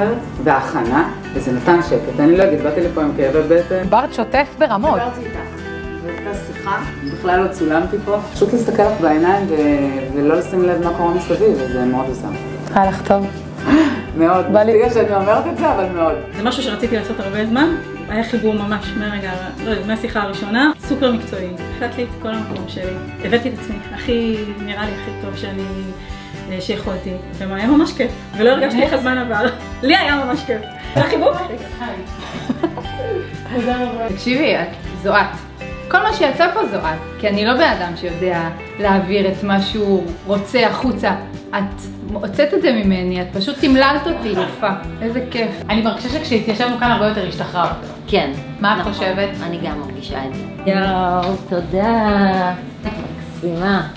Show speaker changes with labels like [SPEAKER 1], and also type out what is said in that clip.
[SPEAKER 1] אחרת, וההכנה, וזה נתן שקט. אני לא אגיד, באתי לפה עם כאבי בטן.
[SPEAKER 2] דיברת שוטף ברמות.
[SPEAKER 1] דיברתי איתך, והייתה שיחה, בכלל לא צולמתי פה. פשוט להסתכל לך בעיניים ולא לשים לב מה קורה מסביב, וזה מאוד עוזר.
[SPEAKER 2] היה לך טוב.
[SPEAKER 1] מאוד, בגלל שאני אומרת את זה, אבל מאוד.
[SPEAKER 3] זה משהו שרציתי לעשות הרבה זמן, היה חיבור ממש מהרגע, לא יודע, מהשיחה הראשונה, סופר מקצועי. החלטתי לי את כל המקום שלי, הבאתי את עצמי, נראה לי הכי טוב שיכולתי, והיה ממש כיף, ולא הרגשתי איך הזמן עבר. לי היה ממש כיף. זה חיבור?
[SPEAKER 2] תקשיבי, זו את. כל מה שיצא פה זו את, כי אני לא בן אדם שיודע להעביר את מה שהוא רוצה החוצה. את הוצאת את זה ממני, את פשוט תמללת אותי, יפה. איזה כיף. אני מרגישה שכשהתיישבנו כאן הרבה יותר השתחררת.
[SPEAKER 4] כן.
[SPEAKER 2] מה את חושבת?
[SPEAKER 4] אני גם מרגישה את זה. יואו, תודה. מקסימה.